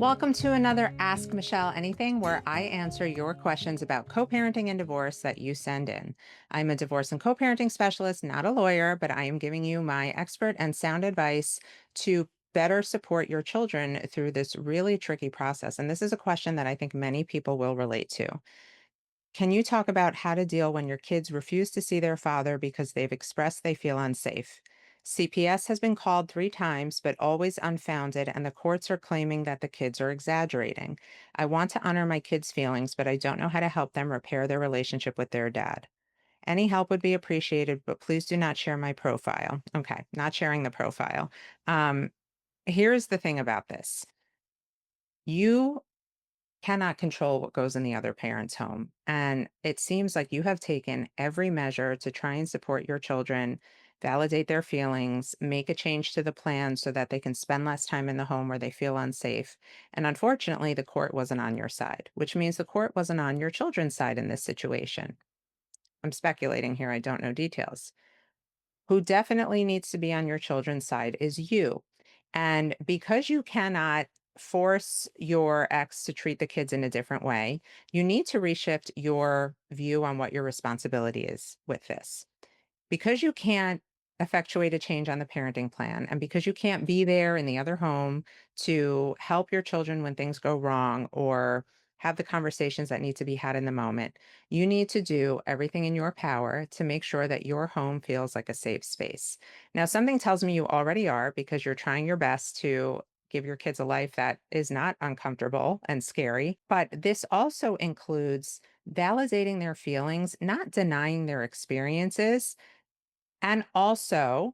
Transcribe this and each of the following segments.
Welcome to another Ask Michelle Anything, where I answer your questions about co parenting and divorce that you send in. I'm a divorce and co parenting specialist, not a lawyer, but I am giving you my expert and sound advice to better support your children through this really tricky process. And this is a question that I think many people will relate to. Can you talk about how to deal when your kids refuse to see their father because they've expressed they feel unsafe? CPS has been called 3 times, but always unfounded, and the courts are claiming that the kids are exaggerating. I want to honor my kids' feelings, but I don't know how to help them repair their relationship with their dad. Any help would be appreciated, but please do not share my profile. Okay, not sharing the profile. Um, Here's the thing about this. You cannot control what goes in the other parent's home. And it seems like you have taken every measure to try and support your children, validate their feelings, make a change to the plan so that they can spend less time in the home where they feel unsafe. And unfortunately, the court wasn't on your side, which means the court wasn't on your children's side in this situation. I'm speculating here, I don't know details. Who definitely needs to be on your children's side is you. And because you cannot force your ex to treat the kids in a different way, you need to reshift your view on what your responsibility is with this. Because you can't effectuate a change on the parenting plan, and because you can't be there in the other home to help your children when things go wrong or have the conversations that need to be had in the moment, you need to do everything in your power to make sure that your home feels like a safe space. Now, something tells me you already are because you're trying your best to give your kids a life that is not uncomfortable and scary. But this also includes validating their feelings, not denying their experiences, and also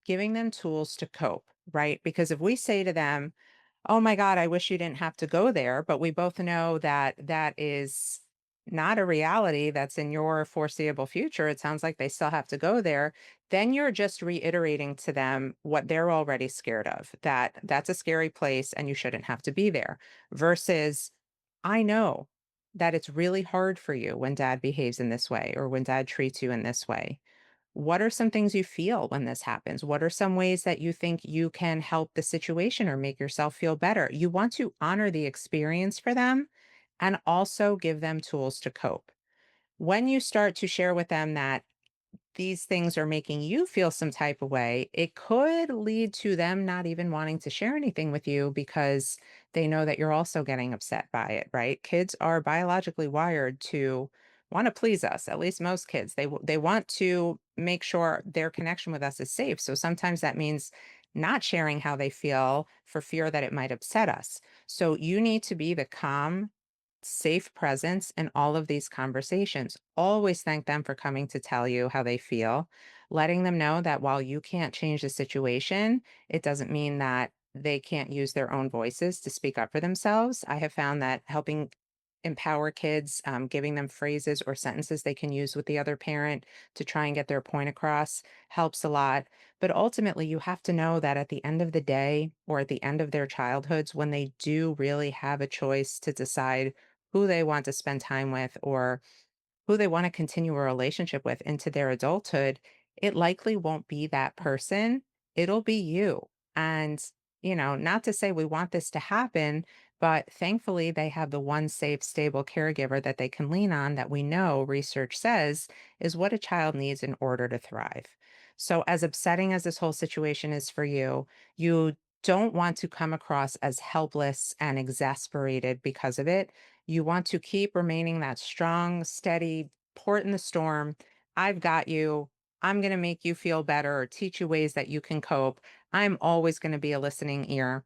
giving them tools to cope, right? Because if we say to them, "Oh my God, I wish you didn't have to go there," but we both know that that is not a reality that's in your foreseeable future. It sounds like they still have to go there. Then you're just reiterating to them what they're already scared of, that that's a scary place and you shouldn't have to be there. Versus, I know that it's really hard for you when dad behaves in this way or when dad treats you in this way. What are some things you feel when this happens? What are some ways that you think you can help the situation or make yourself feel better? You want to honor the experience for them and also give them tools to cope. When you start to share with them that these things are making you feel some type of way, it could lead to them not even wanting to share anything with you because they know that you're also getting upset by it, right? Kids are biologically wired to want to please us. At least most kids. They want to make sure their connection with us is safe. So sometimes that means not sharing how they feel for fear that it might upset us. So you need to be the calm, safe presence in all of these conversations. Always thank them for coming to tell you how they feel, letting them know that while you can't change the situation, it doesn't mean that they can't use their own voices to speak up for themselves. I have found that helping empower kids, giving them phrases or sentences they can use with the other parent to try and get their point across helps a lot. But ultimately, you have to know that at the end of the day or at the end of their childhoods, when they do really have a choice to decide who they want to spend time with or who they want to continue a relationship with into their adulthood, it likely won't be that person. It'll be you. And, not to say we want this to happen, but thankfully they have the one safe, stable caregiver that they can lean on that we know research says is what a child needs in order to thrive. So, as upsetting as this whole situation is for you, you don't want to come across as helpless and exasperated because of it. You want to keep remaining that strong, steady port in the storm. I've got you. I'm going to make you feel better or teach you ways that you can cope. I'm always going to be a listening ear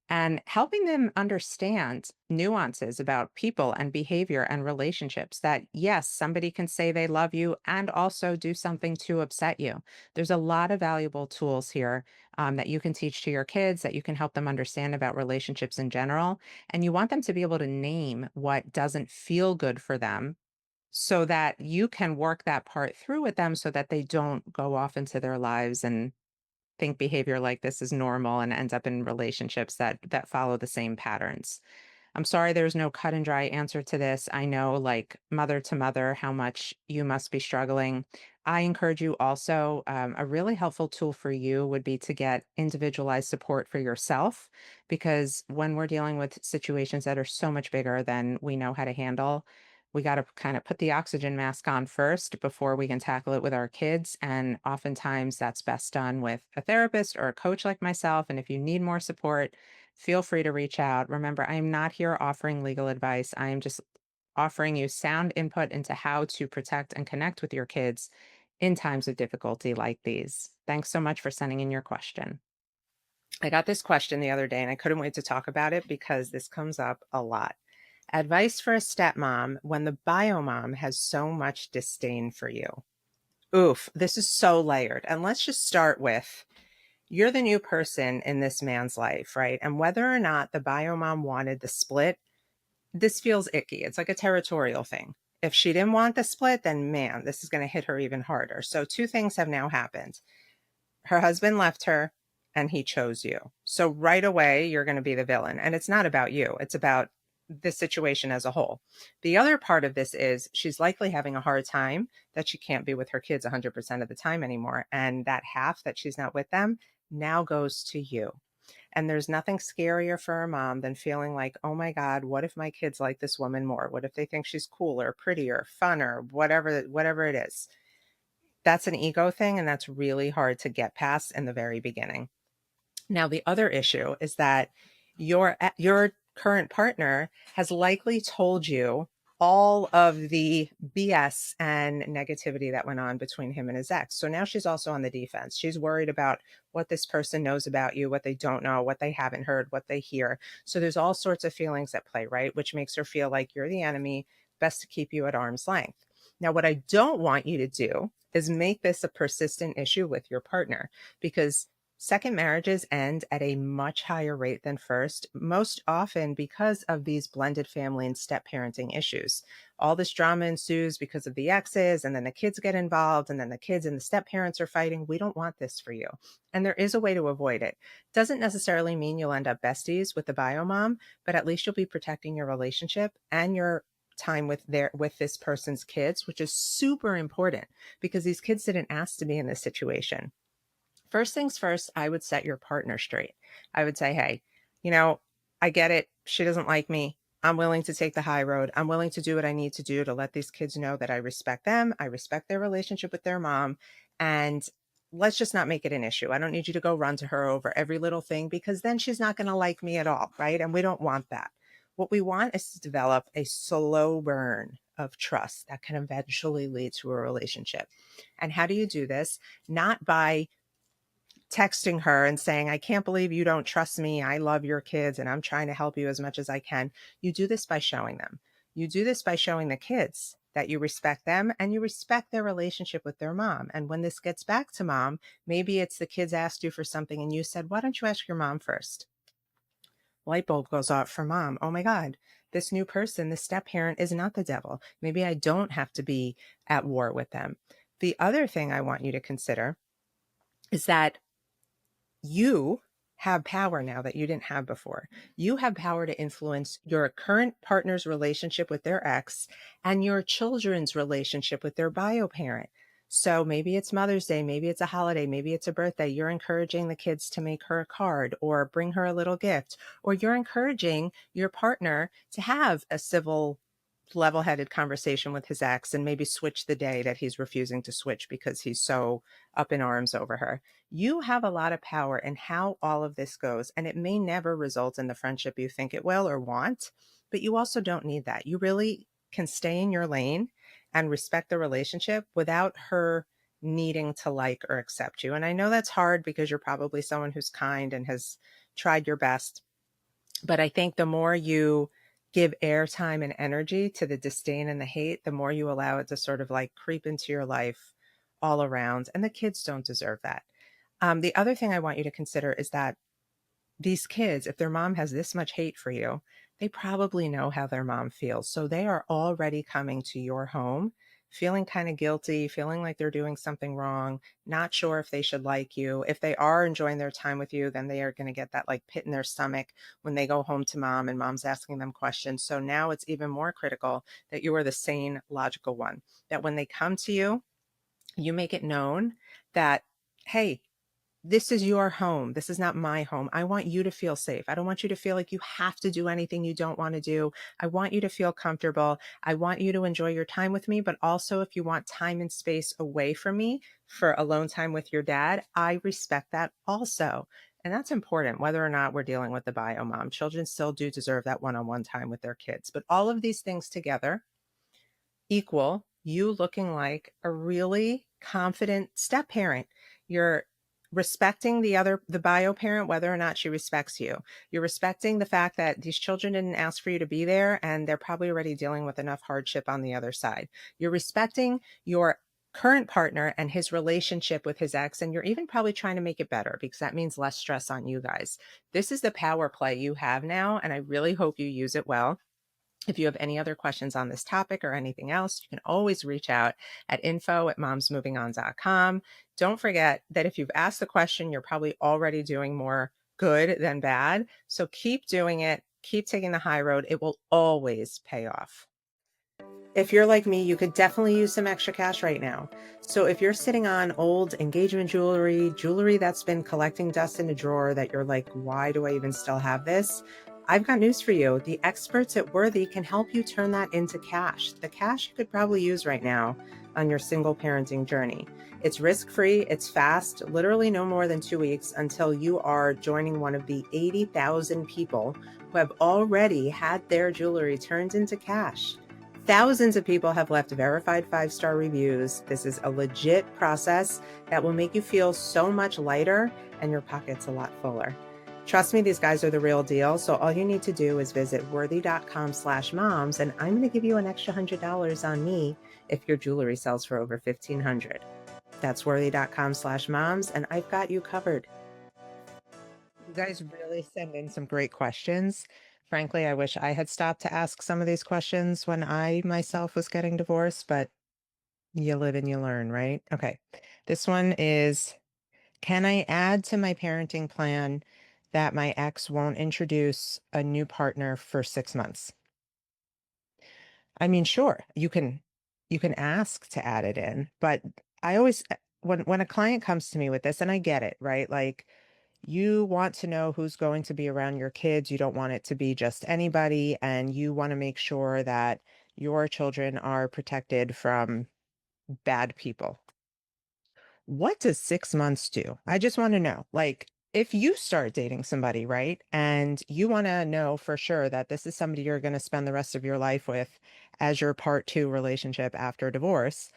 and helping them understand nuances about people and behavior and relationships that, yes, somebody can say they love you and also do something to upset you. There's a lot of valuable tools here that you can teach to your kids that you can help them understand about relationships in general. And you want them to be able to name what doesn't feel good for them so that you can work that part through with them so that they don't go off into their lives and think behavior like this is normal and end up in relationships that follow the same patterns. I'm sorry there's no cut and dry answer to this. I know, like mother to mother, how much you must be struggling. I encourage you also, a really helpful tool for you would be to get individualized support for yourself, because when we're dealing with situations that are so much bigger than we know how to handle, we got to kind of put the oxygen mask on first before we can tackle it with our kids. And oftentimes that's best done with a therapist or a coach like myself. And if you need more support, feel free to reach out. Remember, I am not here offering legal advice. I am just offering you sound input into how to protect and connect with your kids in times of difficulty like these. Thanks so much for sending in your question. I got this question the other day and I couldn't wait to talk about it because this comes up a lot. Advice for a stepmom when the bio mom has so much disdain for you. Oof, this is so layered. And let's just start with, you're the new person in this man's life, right? And whether or not the bio mom wanted the split, this feels icky. It's like a territorial thing. If she didn't want the split, then man, this is going to hit her even harder. So, two things have now happened. Her husband left her and he chose you. So, right away, you're going to be the villain. And it's not about you, it's about the situation as a whole. The other part of this is she's likely having a hard time that she can't be with her kids 100% of the time anymore. And that half that she's not with them now goes to you. And there's nothing scarier for a mom than feeling like, oh my God, what if my kids like this woman more? What if they think she's cooler, prettier, funner, whatever it is? That's an ego thing, and that's really hard to get past in the very beginning. Now, the other issue is that your current partner has likely told you all of the BS and negativity that went on between him and his ex. So now she's also on the defense. She's worried about what this person knows about you, what they don't know, what they haven't heard, what they hear. So there's all sorts of feelings at play, right? Which makes her feel like you're the enemy, best to keep you at arm's length. Now, what I don't want you to do is make this a persistent issue with your partner, because second marriages end at a much higher rate than first, most often because of these blended family and step parenting issues. All this drama ensues because of the exes, and then the kids get involved, and then the kids and the step parents are fighting. We don't want this for you. And there is a way to avoid it. Doesn't necessarily mean you'll end up besties with the bio mom, but at least you'll be protecting your relationship and your time with this person's kids, which is super important because these kids didn't ask to be in this situation. First things first, I would set your partner straight. I would say, hey, you know, I get it. She doesn't like me. I'm willing to take the high road. I'm willing to do what I need to do to let these kids know that I respect them. I respect their relationship with their mom. And let's just not make it an issue. I don't need you to go run to her over every little thing, because then she's not going to like me at all. Right. And we don't want that. What we want is to develop a slow burn of trust that can eventually lead to a relationship. And how do you do this? Not by texting her and saying, I can't believe you don't trust me. I love your kids and I'm trying to help you as much as I can. You do this by showing them. You do this by showing the kids that you respect them and you respect their relationship with their mom. And when this gets back to mom, maybe it's the kids asked you for something and you said, why don't you ask your mom first? Light bulb goes off for mom. Oh my God, this new person, this step parent is not the devil. Maybe I don't have to be at war with them. The other thing I want you to consider is that you have power now that you didn't have before. You have power to influence your current partner's relationship with their ex and your children's relationship with their bio parent. So maybe it's Mother's Day, maybe it's a holiday, maybe it's a birthday. You're encouraging the kids to make her a card or bring her a little gift, or you're encouraging your partner to have a civil, level-headed conversation with his ex and maybe switch the day that he's refusing to switch because he's so up in arms over her. You have a lot of power in how all of this goes, and it may never result in the friendship you think it will or want, but you also don't need that. You really can stay in your lane and respect the relationship without her needing to like or accept you. And I know that's hard because you're probably someone who's kind and has tried your best, but I think the more you give airtime and energy to the disdain and the hate, the more you allow it to sort of like creep into your life all around. And the kids don't deserve that. The other thing I want you to consider is that these kids, if their mom has this much hate for you, they probably know how their mom feels. So they are already coming to your home feeling kind of guilty, feeling like they're doing something wrong, not sure if they should like you. If they are enjoying their time with you, then they are going to get that like pit in their stomach when they go home to mom and mom's asking them questions. So now it's even more critical that you are the sane, logical one, that when they come to you, you make it known that, hey, this is your home. This is not my home. I want you to feel safe. I don't want you to feel like you have to do anything you don't want to do. I want you to feel comfortable. I want you to enjoy your time with me, but also if you want time and space away from me for alone time with your dad, I respect that also. And that's important, whether or not we're dealing with the bio mom. Children still do deserve that one-on-one time with their kids. But all of these things together equal you looking like a really confident step parent. You're respecting the bio parent, whether or not she respects you. You're respecting the fact that these children didn't ask for you to be there and they're probably already dealing with enough hardship on the other side. You're respecting your current partner and his relationship with his ex, and you're even probably trying to make it better because that means less stress on you guys. This is the power play you have now, and I really hope you use it well. If you have any other questions on this topic or anything else, you can always reach out at info@momsmovingon.com. Don't forget that if you've asked the question, you're probably already doing more good than bad. So keep doing it, keep taking the high road. It will always pay off. If you're like me, you could definitely use some extra cash right now. So if you're sitting on old engagement jewelry, jewelry that's been collecting dust in a drawer that you're like, why do I even still have this? I've got news for you. The experts at Worthy can help you turn that into cash. The cash you could probably use right now on your single parenting journey. It's risk-free, it's fast, literally no more than 2 weeks until you are joining one of the 80,000 people who have already had their jewelry turned into cash. Thousands of people have left verified 5-star reviews. This is a legit process that will make you feel so much lighter and your pockets a lot fuller. Trust me, these guys are the real deal. So all you need to do is visit worthy.com/moms, and I'm going to give you an extra $100 on me if your jewelry sells for over $1,500. That's worthy.com/moms, and I've got you covered. You guys really send in some great questions. Frankly, I wish I had stopped to ask some of these questions when I myself was getting divorced, but you live and you learn, right? Okay. This one is, can I add to my parenting plan that my ex won't introduce a new partner for 6 months? I mean, sure, you can ask to add it in, but I always when a client comes to me with this, and I get it, right? Like, you want to know who's going to be around your kids. You don't want it to be just anybody, and you want to make sure that your children are protected from bad people. What does 6 months do? I just want to know. Like, if you start dating somebody, right, and you want to know for sure that this is somebody you're going to spend the rest of your life with as your part two relationship after divorce,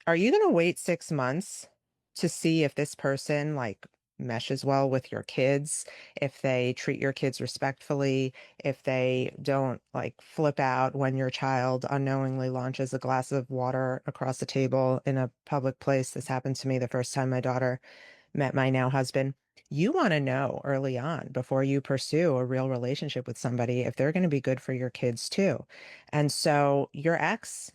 are you going to wait 6 months to see if this person like meshes well with your kids, if they treat your kids respectfully, if they don't like flip out when your child unknowingly launches a glass of water across the table in a public place? This happened to me the first time my daughter met my now husband. You want to know early on before you pursue a real relationship with somebody if they're going to be good for your kids too. And so your ex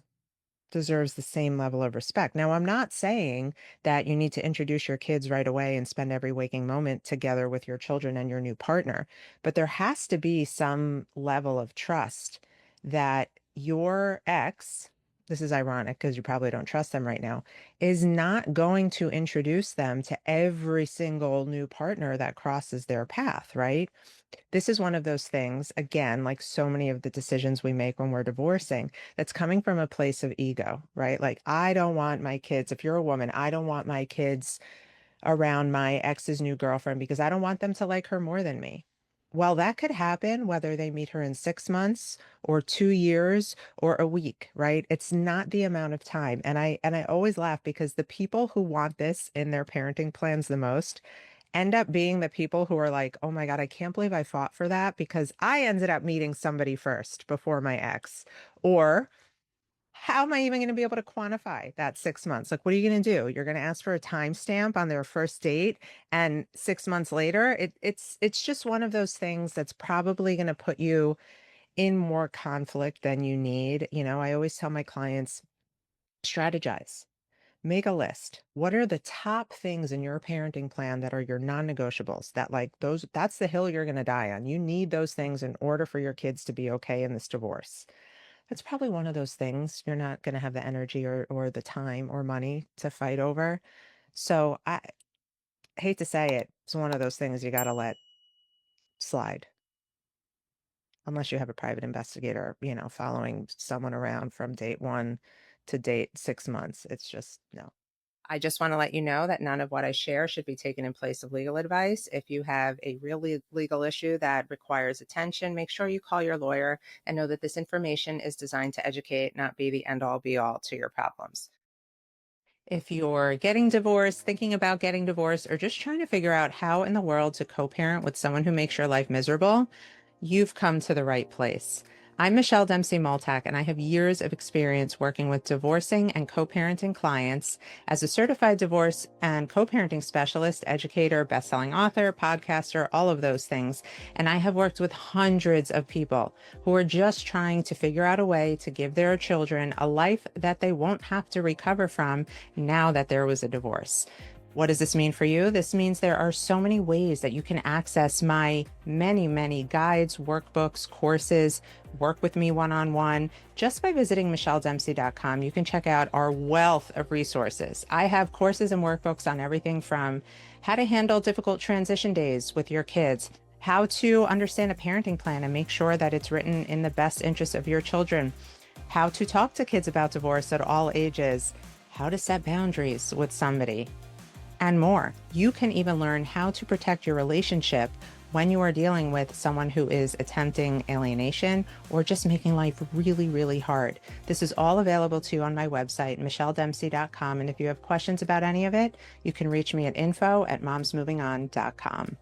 deserves the same level of respect. Now, I'm not saying that you need to introduce your kids right away and spend every waking moment together with your children and your new partner, but there has to be some level of trust that your ex, this is ironic because you probably don't trust them right now, is not going to introduce them to every single new partner that crosses their path, right? This is one of those things, again, like so many of the decisions we make when we're divorcing, that's coming from a place of ego, right? Like, I don't want my kids, if you're a woman, I don't want my kids around my ex's new girlfriend because I don't want them to like her more than me. Well, that could happen whether they meet her in 6 months or 2 years or a week, right? It's not the amount of time. And I always laugh because the people who want this in their parenting plans the most end up being the people who are like, oh my God, I can't believe I fought for that because I ended up meeting somebody first before my ex. Or how am I even going to be able to quantify that 6 months? Like, what are you going to do? You're going to ask for a timestamp on their first date, and 6 months later, it's just one of those things that's probably going to put you in more conflict than you need. You know, I always tell my clients, Strategize. Make a list. What are the top things in your parenting plan that are your non-negotiables that that's the hill you're going to die on. You need those things in order for your kids to be okay in this divorce. That's probably one of those things you're not going to have the energy or the time or money to fight over. So I hate to say it, it's one of those things you got to let slide unless you have a private investigator, following someone around from date 1 to date 6 months. It's just no. I just want to let you know that none of what I share should be taken in place of legal advice. If you have a real legal issue that requires attention, make sure you call your lawyer and know that this information is designed to educate, not be the end all be all to your problems. If you're getting divorced, thinking about getting divorced, or just trying to figure out how in the world to co parent with someone who makes your life miserable, you've come to the right place. I'm Michelle Dempsey-Multack, and I have years of experience working with divorcing and co-parenting clients as a certified divorce and co-parenting specialist, educator, best-selling author, podcaster, all of those things. And I have worked with hundreds of people who are just trying to figure out a way to give their children a life that they won't have to recover from now that there was a divorce. What does this mean for you? This means there are so many ways that you can access my many, many guides, workbooks, courses, work with me one-on-one. Just by visiting michelledempsey.com, you can check out our wealth of resources. I have courses and workbooks on everything from how to handle difficult transition days with your kids, how to understand a parenting plan and make sure that it's written in the best interest of your children, how to talk to kids about divorce at all ages, how to set boundaries with somebody, and more. You can even learn how to protect your relationship when you are dealing with someone who is attempting alienation or just making life really, really hard. This is all available to you on my website, michelledempsey.com. And if you have questions about any of it, you can reach me at info@momsmovingon.com.